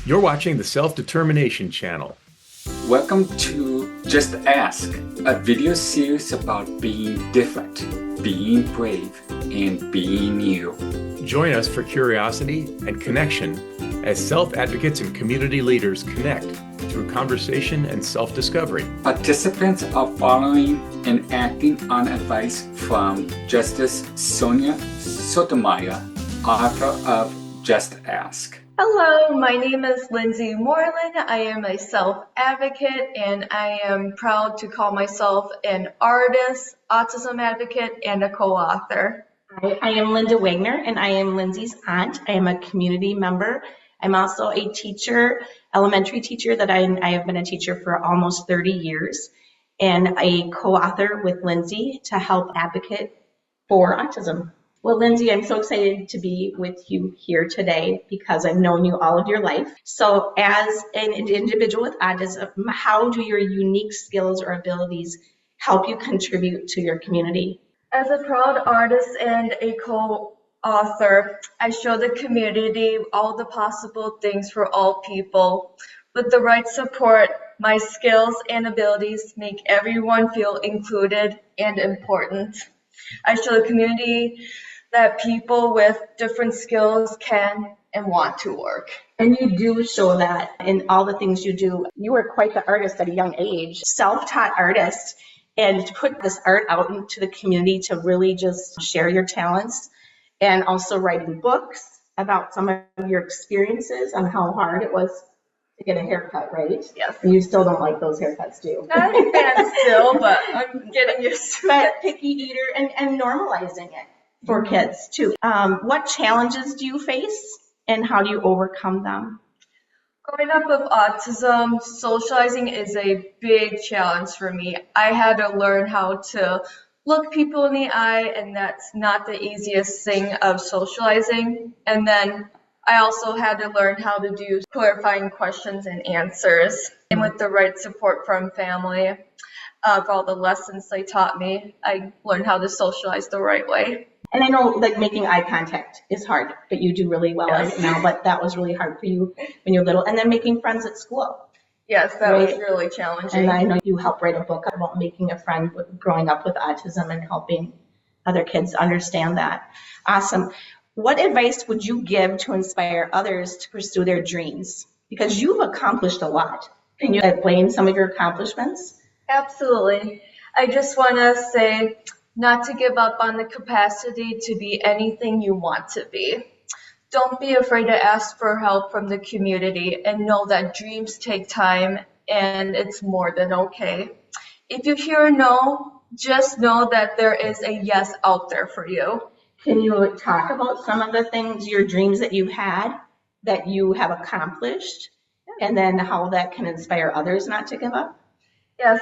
You're watching the Self-Determination Channel. Welcome to Just Ask, a video series about being different, being brave, and being you. Join us for curiosity and connection as self-advocates and community leaders connect through conversation and self-discovery. Participants are following and acting on advice from Justice Sonia Sotomayor, author of Just Ask. Hello, my name is Lindsey Moreland. I am a self-advocate and I am proud to call myself an artist, autism advocate, and a co-author. I am Linda Wagner and I am Lindsey's aunt. I am a community member. I'm also a teacher, elementary teacher that I have been a teacher for almost 30 years and a co-author with Lindsey to help advocate for autism. Well, Lindsey, I'm so excited to be with you here today because I've known you all of your life. So as an individual with autism, how do your unique skills or abilities help you contribute to your community? As a proud artist and a co-author, I show the community all the possible things for all people. With the right support, my skills and abilities make everyone feel included and important. I show the community that people with different skills can and want to work. And you do show that in all the things you do. You were quite the artist at a young age, self-taught artist, and to put this art out into the community to really just share your talents, and also writing books about some of your experiences on how hard it was to get a haircut, right? Yes. And you still don't like those haircuts, do you? Not a fan still, but I'm getting used to it. But picky eater and normalizing it for kids too. What challenges do you face and how do you overcome them? Growing up with autism, socializing is a big challenge for me. I had to learn how to look people in the eye, and that's not the easiest thing of socializing. And then I also had to learn how to do clarifying questions and answers. And with the right support from family, for all the lessons they taught me, I learned how to socialize the right way. And I know like making eye contact is hard, but you do really well at it now, but that was really hard for you when you were little. And then making friends at school. Yes, that was really challenging. And I know you helped write a book about making a friend growing up with autism and helping other kids understand that. Awesome. What advice would you give to inspire others to pursue their dreams? Because you've accomplished a lot. Can you explain some of your accomplishments? Absolutely. I just want to say not to give up on the capacity to be anything you want to be. Don't be afraid to ask for help from the community and know that dreams take time and it's more than okay. If you hear a no, just know that there is a yes out there for you. Can you talk about some of the things, your dreams that you've had that you have accomplished, and then how that can inspire others not to give up? Yes.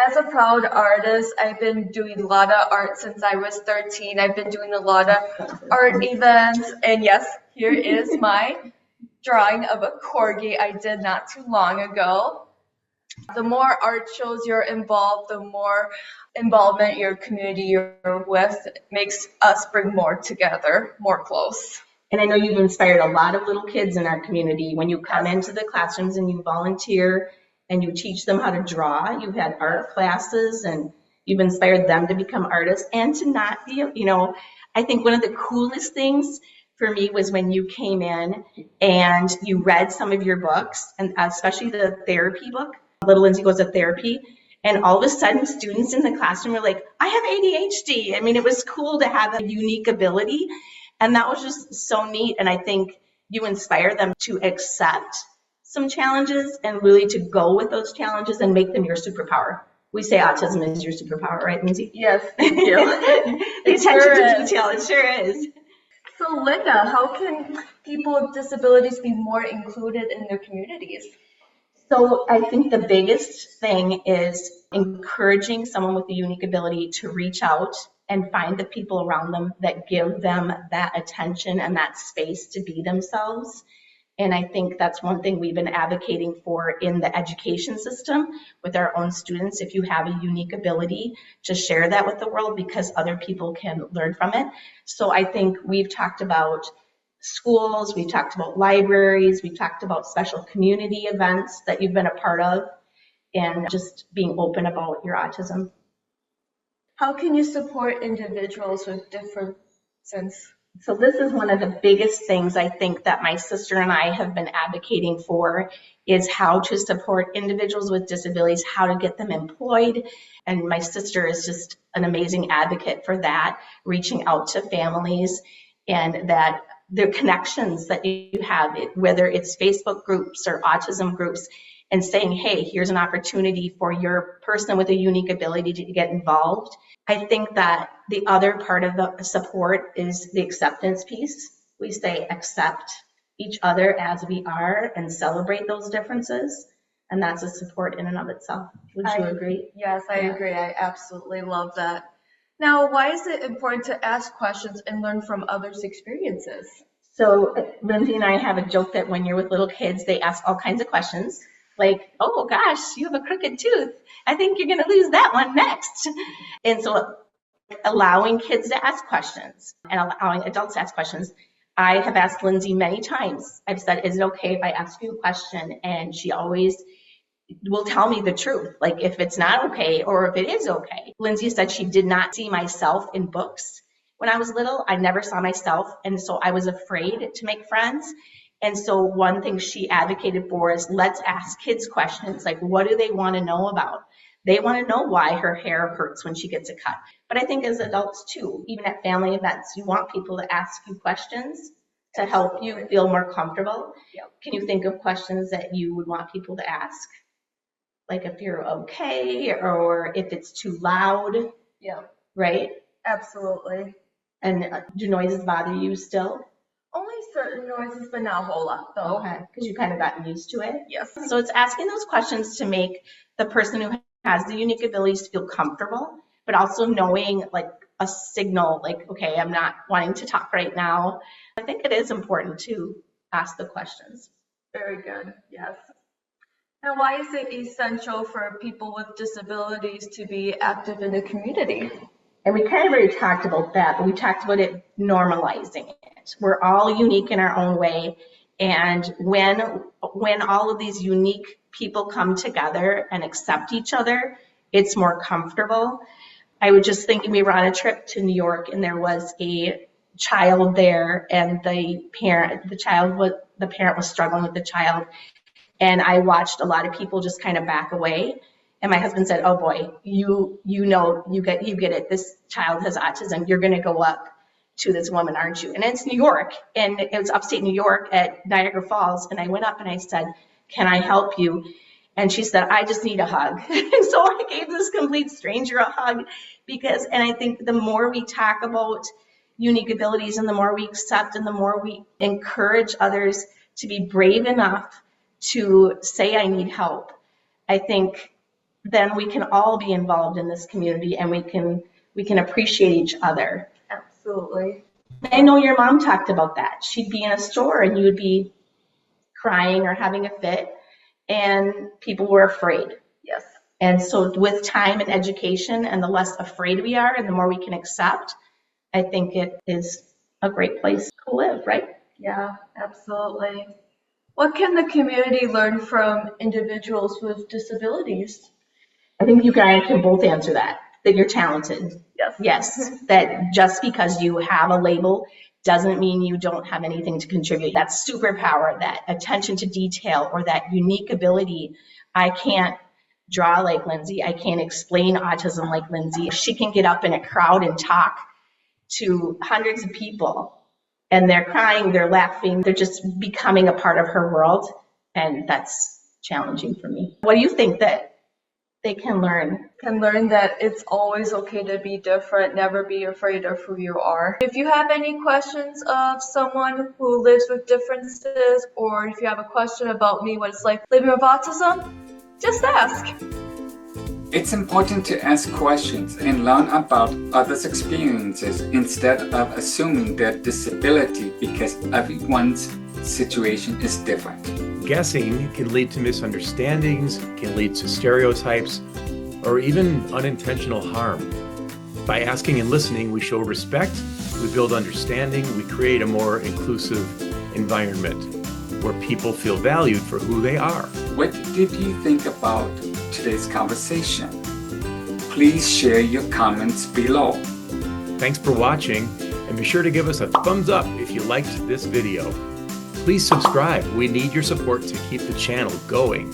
As a proud artist, I've been doing a lot of art since I was 13. I've been doing a lot of art events. And yes, here is my drawing of a corgi I did not too long ago. The more art shows you're involved, the more involvement your community you're with makes us bring more together, more close. And I know you've inspired a lot of little kids in our community when you come into the classrooms and you volunteer and you teach them how to draw. You've had art classes and you've inspired them to become artists and to not be, I think one of the coolest things for me was when you came in and you read some of your books, and especially the therapy book, Little Lindsey Goes to Therapy, and all of a sudden students in the classroom were like, I have ADHD. I mean, it was cool to have a unique ability, and that was just so neat, and I think you inspire them to accept some challenges and really to go with those challenges and make them your superpower. We say autism is your superpower, right, Lindsey? Yes, thank you. The attention to detail, it sure is. So Linda, how can people with disabilities be more included in their communities? So I think the biggest thing is encouraging someone with a unique ability to reach out and find the people around them that give them that attention and that space to be themselves. And I think that's one thing we've been advocating for in the education system with our own students. If you have a unique ability, to share that with the world because other people can learn from it. So I think we've talked about schools, we've talked about libraries, we've talked about special community events that you've been a part of, and just being open about your autism. How can you support individuals with differences? So this is one of the biggest things I think that my sister and I have been advocating for, is how to support individuals with disabilities, how to get them employed. And my sister is just an amazing advocate for that, reaching out to families, and that the connections that you have, whether it's Facebook groups or autism groups, and saying, hey, here's an opportunity for your person with a unique ability to get involved. I think that the other part of the support is the acceptance piece. We say accept each other as we are and celebrate those differences. And that's a support in and of itself. Would you agree? Yes, I agree. I absolutely love that. Now, why is it important to ask questions and learn from others' experiences? So Lindsey and I have a joke that when you're with little kids, they ask all kinds of questions. Like, oh gosh, you have a crooked tooth. I think you're going to lose that one next. And so allowing kids to ask questions and allowing adults to ask questions. I have asked Lindsey many times. I've said, is it okay if I ask you a question? And she always will tell me the truth, like if it's not okay or if it is okay. Lindsey said she did not see myself in books. When I was little, I never saw myself. And so I was afraid to make friends. And so one thing she advocated for is let's ask kids questions, like what do they want to know about? They want to know why her hair hurts when she gets a cut. But I think as adults too, even at family events, you want people to ask you questions to help you feel more comfortable. Yep. Can you think of questions that you would want people to ask? Like if you're okay or if it's too loud, Yeah, right? absolutely. And do noises bother you still? Only certain noises, but not a whole lot, though. Okay, because you've kind of gotten used to it. Yes. So it's asking those questions to make the person who has the unique abilities feel comfortable, but also knowing like a signal, like, okay, I'm not wanting to talk right now. I think it is important to ask the questions. Very good. Yes. Now, why is it essential for people with disabilities to be active in the community? And we kind of already talked about that, but we talked about it normalizing it. We're all unique in our own way. And when all of these unique people come together and accept each other, it's more comfortable. I was just thinking, we were on a trip to New York and there was a child there, and the parent was struggling with the child. And I watched a lot of people just kind of back away. And my husband said, oh boy, you get it. This child has autism. You're going to go up to this woman, aren't you? And it's New York, and it was upstate New York at Niagara Falls. And I went up and I said, can I help you? And she said, I just need a hug. And so I gave this complete stranger a hug and I think the more we talk about unique abilities and the more we accept and the more we encourage others to be brave enough to say, I need help, I think then we can all be involved in this community and we can appreciate each other. Absolutely. I know your mom talked about that. She'd be in a store and you would be crying or having a fit and people were afraid. Yes. And so with time and education and the less afraid we are and the more we can accept, I think it is a great place to live, right? Yeah, absolutely. What can the community learn from individuals with disabilities? I think you guys can both answer that you're talented. Yes. Yes, that just because you have a label doesn't mean you don't have anything to contribute. That superpower, that attention to detail, or that unique ability. I can't draw like Lindsey. I can't explain autism like Lindsey. She can get up in a crowd and talk to hundreds of people, and they're crying, they're laughing, they're just becoming a part of her world, and that's challenging for me. What do you think that they can learn? Can learn that it's always okay to be different, never be afraid of who you are. If you have any questions of someone who lives with differences, or if you have a question about me, what it's like living with autism, just ask. It's important to ask questions and learn about others' experiences instead of assuming their disability, because everyone's situation is different. Guessing can lead to misunderstandings, can lead to stereotypes, or even unintentional harm. By asking and listening, we show respect We build understanding. We create a more inclusive environment where people feel valued for who they are. What did you think about today's conversation? Please share your comments below. Thanks for watching, and be sure to give us a thumbs up if you liked this video. Please subscribe. We need your support to keep the channel going.